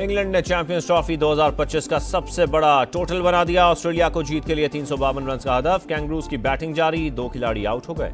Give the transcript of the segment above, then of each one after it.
England ने champions trophy 2025 का सबसे बड़ा टोटल बना दिया। ऑस्ट्रेलिया को जीत के लिए 352 रन का हदफ। कैंगरूज की बैटिंग जारी, 2 खिलाड़ी आउट हो गए।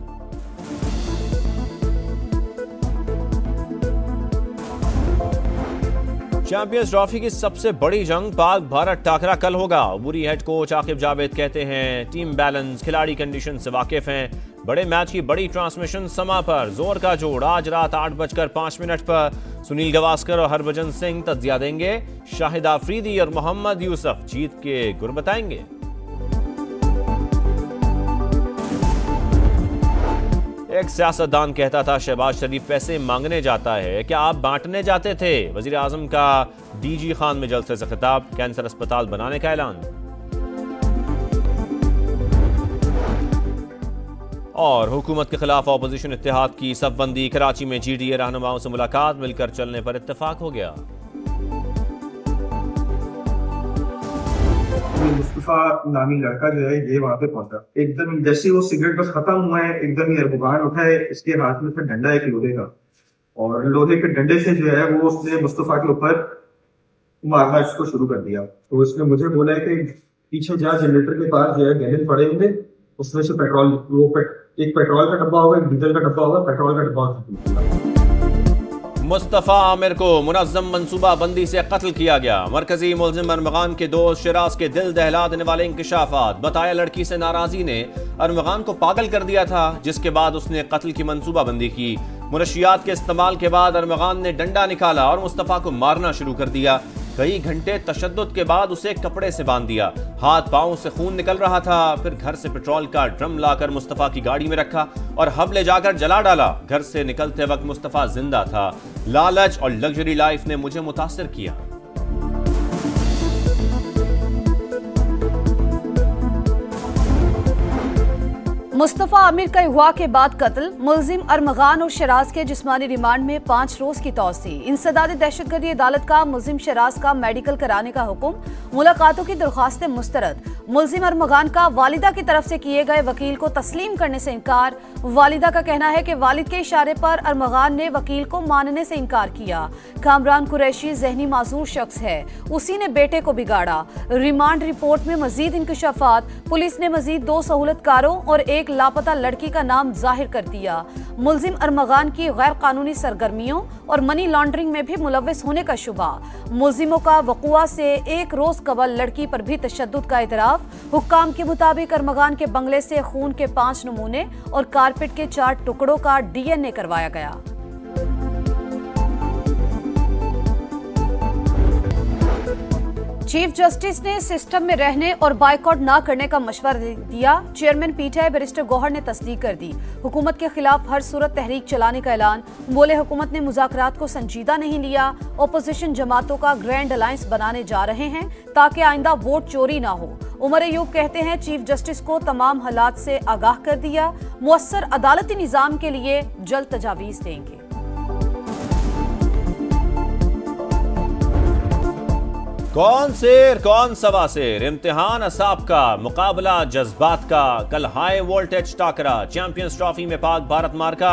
चैंपियंस ट्रॉफी की सबसे बड़ी जंग पाक भारत टाकरा कल होगा। बुरी हेड कोच आकिब जावेद कहते हैं टीम बैलेंस, खिलाड़ी कंडीशन से वाकिफ हैं। बड़े मैच की बड़ी ट्रांसमिशन समा पर जोर का जोड़। आज रात 8:05 पर सुनील गावस्कर और हरभजन सिंह तज्जिया देंगे। शाहिद आफरीदी और मोहम्मद यूसुफ जीत के गुर बताएंगे। एक सियासतदान कहता था शहबाज शरीफ पैसे मांगने जाता है, क्या आप बांटने जाते थे? वजीर आजम का डीजी खान में जलसे से खिताब, कैंसर अस्पताल बनाने का ऐलान। और हुकूमत के खिलाफ अपोजिशन इत्तेहाद की सफबंदी। कराची में जीडीए रहनुमाओं से मुलाकात, मिलकर चलने पर इत्तेफाक हो गया। मुस्तफा नामी लड़का जो है ये वहां पे पहुंचा, एकदम जैसे वो सिगरेट बस खत्म हुआ है, एकदम ही अरबुगान उठा है। इसके हाथ में था डंडा एक लोहे का, और लोहे के डंडे से जो है वो उसने मुस्तफा के ऊपर मारना इसको शुरू कर दिया। तो उसने मुझे बोला है कि पीछे जा, जनरेटर के पास जो है गहने पड़े होंगे, उसमें से पेट्रोल, एक पेट्रोल का डब्बा होगा, एक डीजल का डब्बा होगा, पेट्रोल का डब्बा। मुस्तफा आमिर को मुनज़्ज़म मंसूबा बंदी से कत्ल किया गया। मरकजी मुल्जिम अरमगान के दोस्त शिराज के दिल दहला देने वाले इंकशाफात। बताया लड़की से नाराजगी ने अरमगान को पागल कर दिया था, जिसके बाद उसने कत्ल की मंसूबा बंदी की। मुनशियात के इस्तेमाल के बाद अरमगान ने डंडा निकाला और मुस्तफा को मारना शुरू कर दिया। कई घंटे तशद्दुद के बाद उसे कपड़े से बांध दिया। हाथ पांव से खून निकल रहा था। फिर घर से पेट्रोल का ड्रम लाकर मुस्तफा की गाड़ी में रखा और हब ले जाकर जला डाला। घर से निकलते वक्त मुस्तफा जिंदा था। लालच और लग्जरी लाइफ ने मुझे मुतासिर किया। मुस्तफा आमिर का अगवा के बाद कत्ल। मुल्जिम अरमगान और शराज के जिस्मानी रिमांड में 5 रोज की तौसी। इंसदाद दहशतगर्दी अदालत का मुल्जिम शराज का मेडिकल कराने का हुक्म। मुलाकातों की दरख्वास्तें मुस्तरद। मुल्जिम अरमगान का वालिदा की तरफ से किए गए वकील को तस्लीम करने से इनकार। वालिदा का कहना है कि वालिद के इशारे पर अरमगान ने वकील को मानने से इनकार किया। कामरान कुरैशी जहनी माजूर शख्स है, उसी ने बेटे को बिगाड़ा। रिमांड रिपोर्ट में मजीद इंकशाफात। पुलिस ने मजीद 2 सहूलतकारों और एक लापता लड़की का नाम जाहिर कर दिया। मुल्जिम अरमगान की गैर कानूनी सरगर्मियों और मनी लॉन्ड्रिंग में भी मुलव्विस होने का शुबा। मुल्जिमों का वक़ुआ से 1 रोज कबल लड़की पर भी तशद्दुद का इतराफ। हुक्काम के मुताबिक अरमगान के बंगले से खून के 5 नमूने और कारपेट के 4 टुकड़ों का DNA करवाया गया। चीफ जस्टिस ने सिस्टम में रहने और बाइकआउट न करने का मशवरा दिया। चेयरमैन पीटीआई बैरिस्टर गौहर ने तस्दीक कर दी। हुकूमत के खिलाफ हर सूरत तहरीक चलाने का ऐलान। बोले हुकूमत ने मुज़ाकरात को संजीदा नहीं लिया। ओपोजिशन जमातों का ग्रैंड अलायंस बनाने जा रहे हैं ताकि आइंदा वोट चोरी ना हो। उमर अयूब कहते हैं चीफ जस्टिस को तमाम हालात से आगाह कर दिया। मुअस्सर अदालती निज़ाम के लिए जल्द तजावीज़ देंगे। कौन शेर कौन सवा शेर, इम्तिहान असाब का, मुकाबला जज्बात का। कल हाई वोल्टेज टाकरा। चैंपियंस ट्रॉफी में पाक भारत मार्का।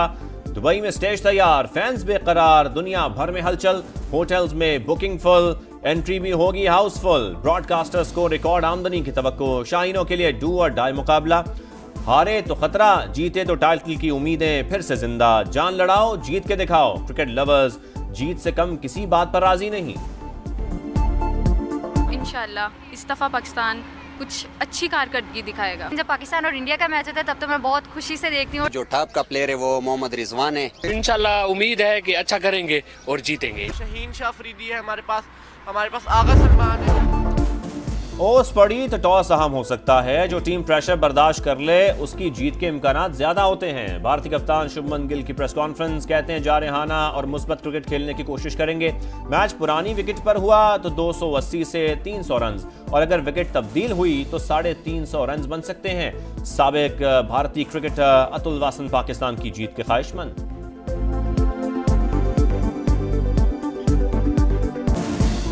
दुबई में स्टेज तैयार, फैंस बेकरार, दुनिया भर में हलचल। होटल्स में बुकिंग फुल, एंट्री भी होगी हाउसफुल। ब्रॉडकास्टर्स को रिकॉर्ड आमदनी की तवक्को। शाहीनों के लिए डू और डाई मुकाबला। हारे तो खतरा, जीते तो टाइटल की उम्मीदें फिर से जिंदा। जान लड़ाओ, जीत के दिखाओ। क्रिकेट लवर्स जीत से कम किसी बात पर राजी नहीं। इंशाल्लाह इस दफ़ा पाकिस्तान कुछ अच्छी कारकर्दगी दिखाएगा। जब पाकिस्तान और इंडिया का मैच होता है तब तो मैं बहुत खुशी से देखती हूँ। जो टॉप का प्लेयर है वो मोहम्मद रिजवान है। इंशाल्लाह उम्मीद है कि अच्छा करेंगे और जीतेंगे। शहीन शाह अफरीदी है हमारे पास आगा सलमान है। ओस पड़ी तो टॉस अहम हो सकता है। जो टीम प्रेशर बर्दाश्त कर ले उसकी जीत के इम्कानात ज्यादा होते हैं। भारतीय कप्तान शुभमन गिल की प्रेस कॉन्फ्रेंस। कहते हैं जारहाना और मुस्बत क्रिकेट खेलने की कोशिश करेंगे। मैच पुरानी विकेट पर हुआ तो 280 से 300 रन, और अगर विकेट तब्दील हुई तो 350 रन बन सकते हैं। साबिक भारतीय क्रिकेटर अतुल वासन पाकिस्तान की जीत के ख्वाहिशमंद।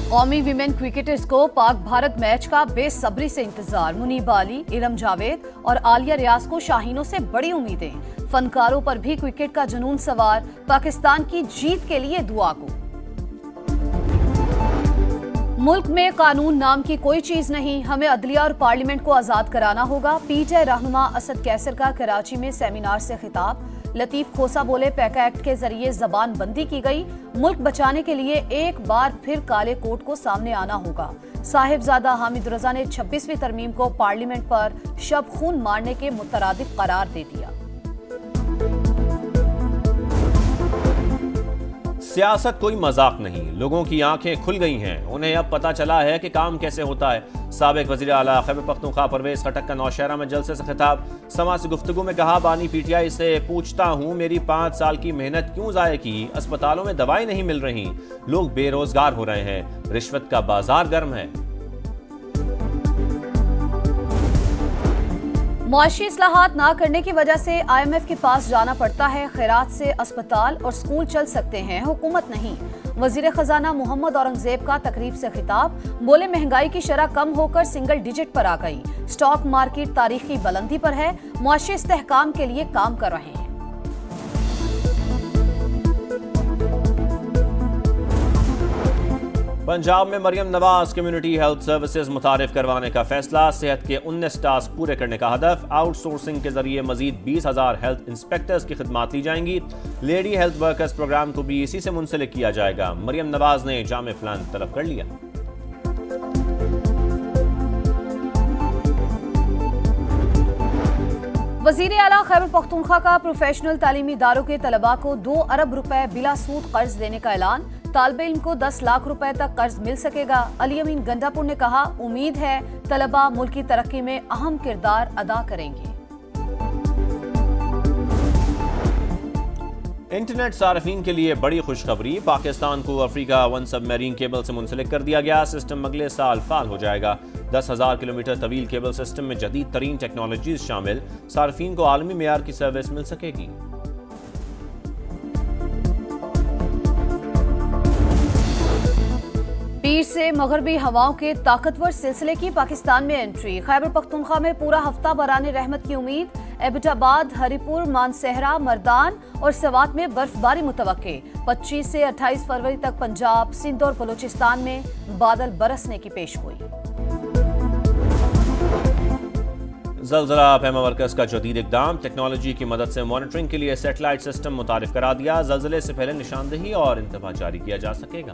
कौमी विमेन क्रिकेटर्स को पाक भारत मैच का बेसब्री से इंतजार। मुनीब अली, इरम जावेद और आलिया रियाज को शाहीनों से बड़ी उम्मीदें। फनकारों पर भी क्रिकेट का जुनून सवार। पाकिस्तान की जीत के लिए दुआ को। मुल्क में कानून नाम की कोई चीज नहीं, हमें अदलिया और पार्लियामेंट को आजाद कराना होगा। पीटीआई रहनुमा असद कैसर का कराची में सेमिनार से खिताब। लतीफ खोसा बोले, पैका एक्ट के जरिए जबान बंदी की गई, मुल्क बचाने के लिए एक बार फिर काले कोट को सामने आना होगा। साहिबजादा हामिद रजा ने 26वीं तरमीम को पार्लियामेंट पर शब खून मारने के मुतरादिफ करार दे दिया। सियासत कोई मजाक नहीं, लोगों की आंखें खुल गई हैं, उन्हें अब पता चला है कि काम कैसे होता है। साबिक वज़ीर आला खैबर पख्तूनख्वा परवेज खटक का नौशहरा में जलसे से खिताब। समा से गुफ्तगू में कहा, बानी पीटीआई से पूछता हूँ मेरी 5 साल की मेहनत क्यों ज़ाय की, अस्पतालों में दवाई नहीं मिल रही, लोग बेरोजगार हो रहे हैं, रिश्वत का बाजार गर्म है। मुआशी इस्लाहात ना करने की वजह से IMF के पास जाना पड़ता है, खैरात से अस्पताल और स्कूल चल सकते हैं, हुकूमत नहीं। वजीर खजाना मोहम्मद औरंगजेब का तकरीब से खिताब। बोले, महंगाई की शरह कम होकर सिंगल डिजिट पर आ गई, स्टॉक मार्केट तारीखी बुलंदी पर है, मुआशी इस्तेहकाम के लिए काम कर रहे हैं। पंजाब में Maryam Nawaz community health services मुतारिफ करवाने का फैसला। सेहत के 19 टास्क पूरे करने का हदफ। आउटसोर्सिंग के जरिए मजीद 20,000 हेल्थ इंस्पेक्टर्स की खिदमात ली जाएंगी। लेडी हेल्थ वर्कर्स प्रोग्राम को भी इसी से मुंसलिक किया जाएगा। मरियम नवाज ने जामे प्लान तलब कर लिया। वजीर आला खैबर पख्तूनख्वा का प्रोफेशनल तालीमी इदारों के तलबा को 2 अरब रुपए बिला सूद कर्ज देने का ऐलान। तालिब इल्म को 10 लाख रुपए तक कर्ज मिल सकेगा। अली अमीन गंडापुर ने कहा, उम्मीद है तलबा मुल्क की तरक्की में अहम किरदार अदा करेंगे। इंटरनेट सार्फिन के लिए बड़ी खुशखबरी। पाकिस्तान को अफ्रीका 1 सबमरीन केबल से मुंसलिक कर दिया गया। सिस्टम अगले साल फाल हो जाएगा। 10,000 किलोमीटर तवील केबल सिस्टम में जदीद तरीन टेक्नोलॉजीज शामिल। सार्फिन को आलमी मेयार की सर्विस मिल सकेगी। पीर से मगरबी हवाओं के ताकतवर सिलसिले की पाकिस्तान में एंट्री। खैबर पख्तूनख्वा में पूरा हफ्ता बराने रहमत की उम्मीद। एबटाबाद, हरिपुर, मानसहरा, मर्दान और सवात में बर्फबारी मुतवक्के। 25 से 28 फरवरी तक पंजाब, सिंध और बलूचिस्तान में बादल बरसने की पेशगोई। ज़लज़ला फहमा वर्कर्स का जदीद इक़दाम। टेक्नोलॉजी की मदद से मॉनिटरिंग के लिए सैटेलाइट सिस्टम मुतारिफ करा दिया। ज़लज़ले से पहले निशानदेही और इंतबा जारी किया जा सकेगा।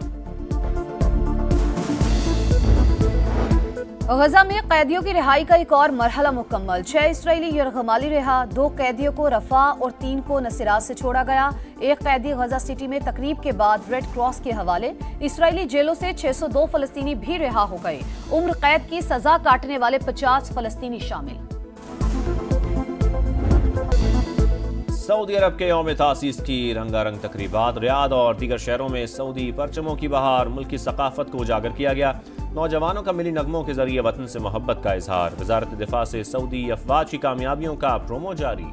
गजा में कैदियों की रिहाई का एक और मरहला मुकम्मल। 6 इसराइली यरगमाली रिहा। 2 कैदियों को रफा और 3 को नसीरात से छोड़ा गया। एक कैदी गजा सिटी में तकरीब के बाद रेड क्रॉस के हवाले। इसराइली जेलों से 602 फलस्तीनी भी रिहा हो गए। उम्र कैद की सजा काटने वाले 50 फलस्तीनी शामिल। सऊदी अरब के यौम तासीस की रंगारंग तकरीबात। रियाद और दीगर शहरों में सऊदी परचमों की बहार। मुल्क की सकाफत को उजागर किया गया। नौजवानों का मिली नगमों के जरिए वतन से मोहब्बत का इजहार। वजारत दिफा से सऊदी अफवाज की कामयाबियों का प्रोमो जारी।